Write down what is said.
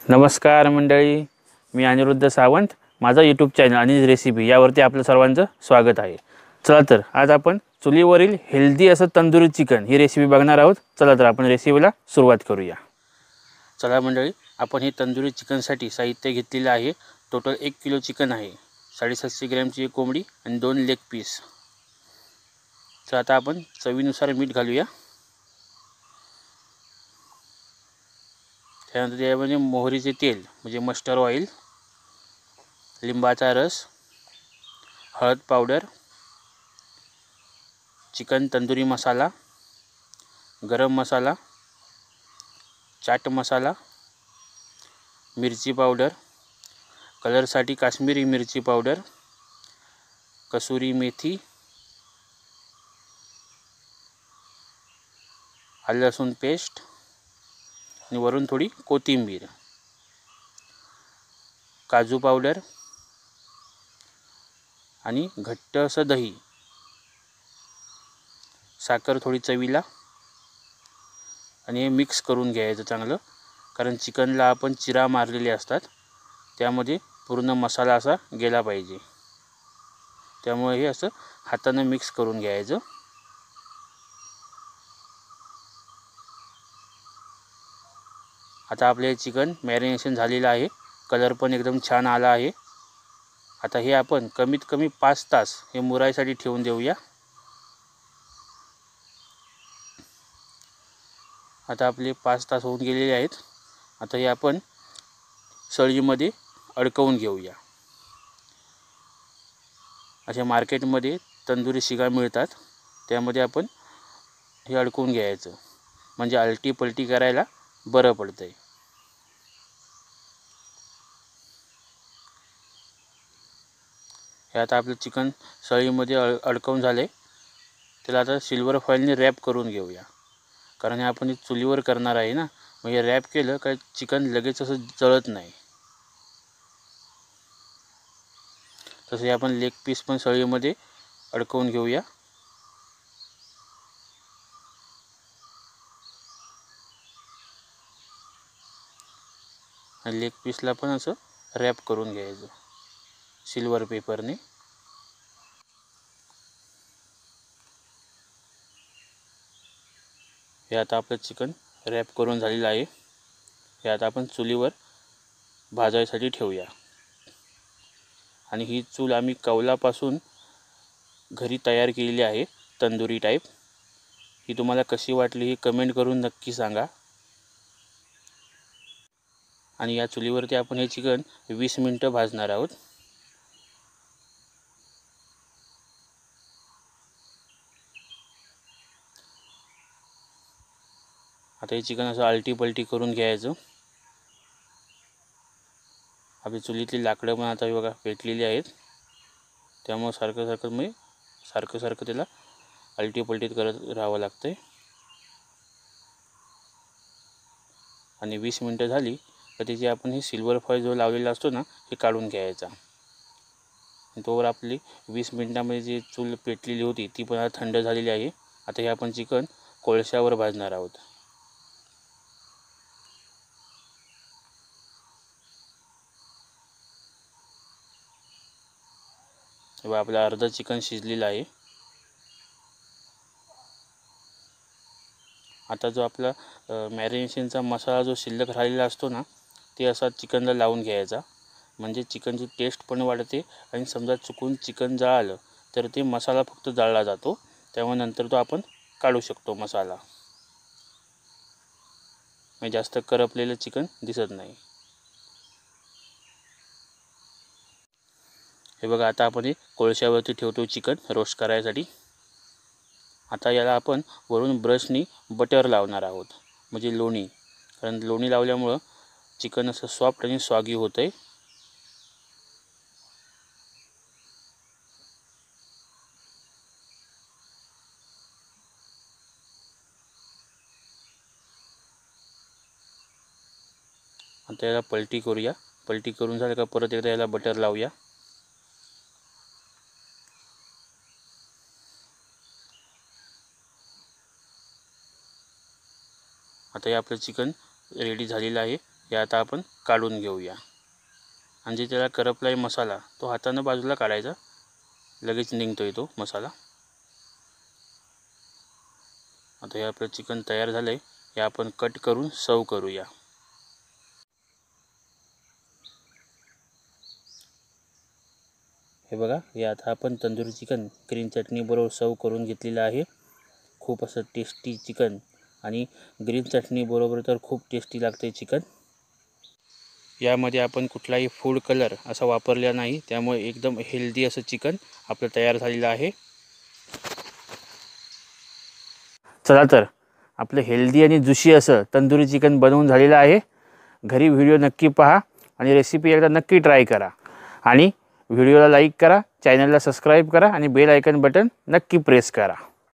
नमस्कार मंडळी, मी अनिरुद्ध सावंत. माझा यूट्यूब चॅनल आणि रेसिपी यावरती आपलं सर्वांचं स्वागत आहे. चला तर आज आपण चुलीवरील हेल्दी असं तंदुरी चिकन ही रेसिपी बघणार आहोत. चला तर आपण रेसिपीला सुरुवात करूया. चला मंडळी, आपण ही तंदुरी चिकनसाठी साहित्य घेतलेलं आहे. टोटल 1 किलो चिकन आहे. 750 ग्रॅमची एक कोंबडी आणि 2 लेग पीस. तर आता आपण चवीनुसार मीठ घालूया. त्यानंतर यामध्ये मोहरीचे तेल म्हणजे मस्टर्ड ऑइल, लिंबाचा रस, हळद पावडर, चिकन तंदुरी मसाला, गरम मसाला, चाट मसाला, मिरची पावडर, कलरसाठी काश्मीरी मिरची पावडर, कसुरी मेथी, आलं लसूण पेस्ट आणि वरून थोडी कोथिंबीर, काजू पावडर आणि घट्ट असं दही, साखर थोडी चवीला आणि हे मिक्स करून घ्यायचं चांगलं. कारण चिकनला आपण चिरा मारलेले असतात, त्यामध्ये पूर्ण मसाला असा गेला पाहिजे. त्यामुळे हे असं हाताने मिक्स करून घ्यायचं. आता आपले चिकन मॅरिनेशन झालेलं आहे. कलर पण एकदम छान आला आहे. आता हे आपण कमीत कमी 5 तास हे मुरायसाठी ठेवून देऊया. आता आपले 5 तास होऊन गेलेले आहेत. आता हे आपण सळीमध्ये अडकवून घेऊया. अशा मार्केटमध्ये तंदुरी शिगा मिळतात, त्यामध्ये आपण हे अडकवून घ्यायचं, म्हणजे आलटी पलटी करायला बरं पडतंय. हे आता आपलं चिकन सळीमध्ये अडकवून झाले. त्याला आता सिल्वर फॉईलने रॅप करून घेऊया. कारण हे आपण चुलीवर करणार आहे ना, म्हणजे रॅप केलं काय चिकन लगेच असं जळत नाही. तसे आपण लेग पीस पण सळीमध्ये अडकवून घेऊया. आणि लेग पीसला पण असं रॅप करून घ्यायचं सिल्वर पेपरने. हे आता आपलं चिकन रॅप करून झालेलं आहे. हे आता आपण चुलीवर भाजायसाठी ठेवूया. आणि ही चूल आम्ही कौलापासून घरी तयार केलेली आहे, तंदुरी टाईप. ही तुम्हाला कशी वाटली ही कमेंट करून नक्की सांगा. आणि या चुलीवरती आपण हे चिकन 20 मिनिटं भाजणार आहोत. आता हे चिकन असं आलटी पलटी करून घ्यायचं. आपली चुलीतली लाकडं पण आता बघा पेटलेली आहेत, त्यामुळे सारखं त्याला आलटी पलटीत करत राहावं लागतंय. आणि 20 मिनिटं झाली तर त्याची आपण ही सिल्वर फॉईल जो लावलेला असतो ना, हे काढून घ्यायचा. तोवर आपली 20 मिनिटामध्ये जी चूल पेटलेली होती ती पण आता थंड झालेली आहे. आता हे आपण चिकन कोळशावर भाजणार आहोत. तेव्हा आपलं अर्ध चिकन शिजलेलं आहे. आता जो आपला मॅरिनेशनचा मसाला जो शिल्लक राहिलेला असतो ना, ते असा चिकनला लावून घ्यायचा. म्हणजे चिकनची टेस्ट पण वाढते. आणि समजा चुकून चिकन जळालं तर ते मसाला फक्त जळला जातो, त्यामुळे नंतर तो आपण काढू शकतो मसाला. म्हणजे जास्त करपलेलं चिकन दिसत नाही. हे बघा, आता आपण हे कोळशावरती ठेवतो चिकन रोस्ट करायसाठी. आता याला आपण वरून ब्रशनी बटर लावणार आहोत, म्हणजे लोणी. कारण लोणी लावल्यामुळं चिकन असं सॉफ्ट आणि स्वागी होतं आहे. आता याला पलटी करूया. पलटी करून झालं का परत एकदा याला बटर लावूया. आता हे आपलं चिकन रेडी झालेलं आहे. हे आता आपण काढून घेऊया. आणि जे त्याला करपलाय मसाला तो हातानं बाजूला काढायचा, लगेच निघतोय तो मसाला. आता हे आपलं चिकन तयार झालं आहे. हे आपण कट करून सर्व करूया. हे बघा, हे आता आपण तंदुरी चिकन ग्रीन चटणी बरोबर सर्व करून घेतलेलं आहे. खूप असं टेस्टी चिकन आणि ग्रीन चटणी बरोबर तर खूप टेस्टी लागते चिकन. यामध्ये आपण कुठलाही फूड कलर असा वापरला नाही, त्यामुळे एकदम हेल्दी असं चिकन आपलं तयार झालेलं आहे. चला तर आपलं हेल्दी आणि जुशी असं तंदुरी चिकन बनवून झालेलं आहे. घरी व्हिडिओ नक्की पहा आणि रेसिपी एकदा नक्की ट्राय करा. आणि व्हिडिओला लाईक करा, चॅनलला सबस्क्राईब करा आणि बेल आयकन बटन नक्की प्रेस करा.